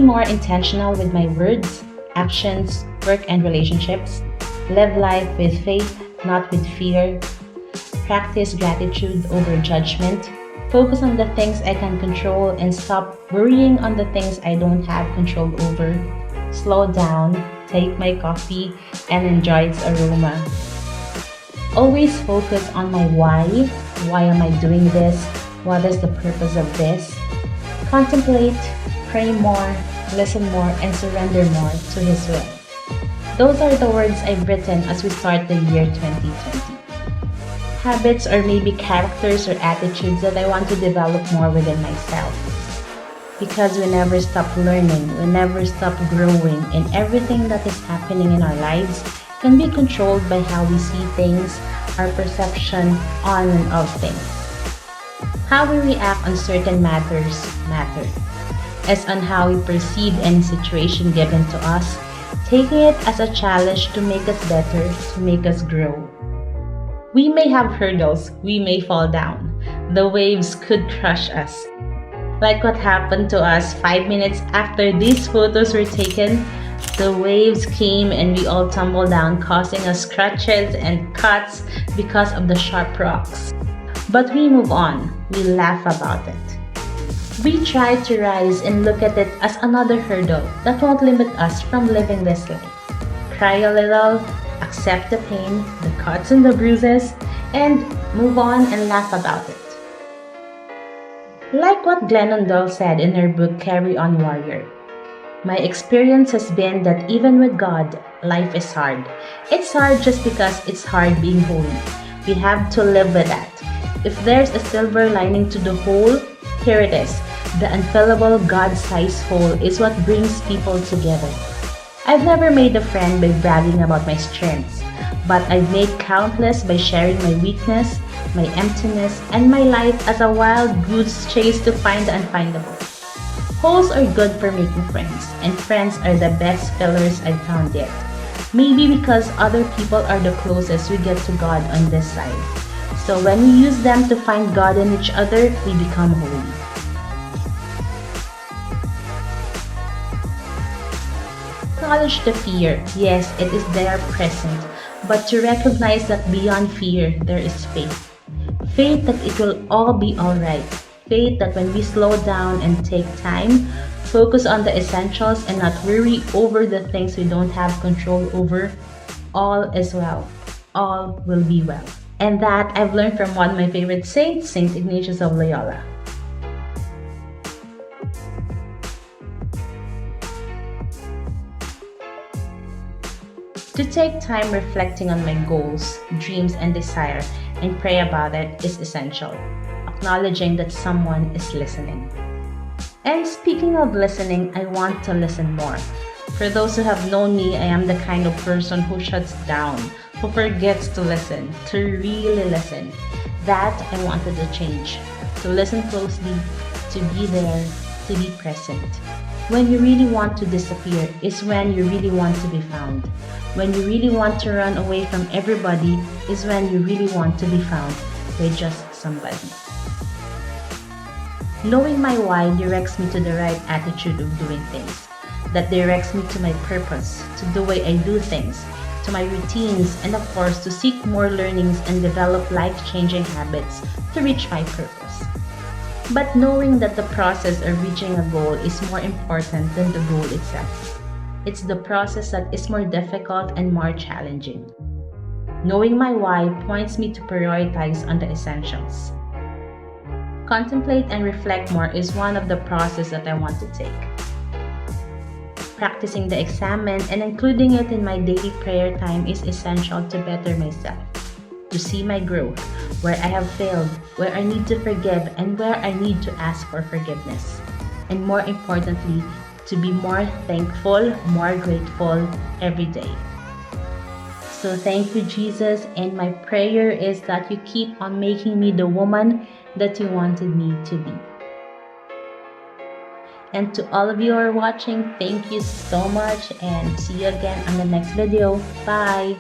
more intentional with my words, actions, work, and relationships. Live life with faith, not with fear. Practice gratitude over judgment. Focus on the things I can control and stop worrying on the things I don't have control over. Slow down, take my coffee, and enjoy its aroma. Always focus on my why. Why am I doing this? What is the purpose of this? Contemplate, pray more, listen more, and surrender more to His will. Those are the words I've written as we start the year 2020. Habits or maybe characters or attitudes that I want to develop more within myself. Because we never stop learning, we never stop growing, and everything that is happening in our lives can be controlled by how we see things, our perception on and of things. How we react on certain matters matter, as on how we perceive any situation given to us, taking it as a challenge to make us better, to make us grow. We may have hurdles, we may fall down. The waves could crush us. Like what happened to us 5 minutes after these photos were taken, the waves came and we all tumbled down, causing us scratches and cuts because of the sharp rocks. But we move on, we laugh about it. We try to rise and look at it as another hurdle that won't limit us from living this life. Cry a little, accept the pain, the cuts and the bruises, and move on and laugh about it. Like what Glennon Doyle said in her book Carry On Warrior, my experience has been that even with God, life is hard. It's hard just because it's hard being holy. We have to live with that. If there's a silver lining to the hole, here it is. The unfillable God-sized hole is what brings people together. I've never made a friend by bragging about my strengths, but I've made countless by sharing my weakness, my emptiness, and my life as a wild goose chase to find the unfindable. Holes are good for making friends, and friends are the best fillers I've found yet. Maybe because other people are the closest we get to God on this side. So when we use them to find God in each other, we become holy. Acknowledge the fear. Yes, it is there present, but to recognize that beyond fear, there is faith. Faith that it will all be alright. Faith that when we slow down and take time, focus on the essentials and not worry over the things we don't have control over, all is well. All will be well. And that I've learned from one of my favorite saints, Saint Ignatius of Loyola. To take time reflecting on my goals, dreams, and desire and pray about it is essential, acknowledging that someone is listening. And speaking of listening, I want to listen more. For those who have known me, I am the kind of person who shuts down, who forgets to listen, to really listen. That I wanted to change, to listen closely, to be there, to be present. When you really want to disappear is when you really want to be found. When you really want to run away from everybody is when you really want to be found by just somebody. Knowing my why directs me to the right attitude of doing things. That directs me to my purpose, to the way I do things, to my routines, and of course to seek more learnings and develop life-changing habits to reach my purpose. But knowing that the process of reaching a goal is more important than the goal itself. It's the process that is more difficult and more challenging. Knowing my why points me to prioritize on the essentials. Contemplate and reflect more is one of the processes that I want to take. Practicing the examen and including it in my daily prayer time is essential to better myself, to see my growth, where I have failed, where I need to forgive, and where I need to ask for forgiveness. And more importantly, to be more thankful, more grateful every day. So thank you, Jesus, and my prayer is that you keep on making me the woman that you wanted me to be. And to all of you who are watching, thank you so much and see you again on the next video. Bye!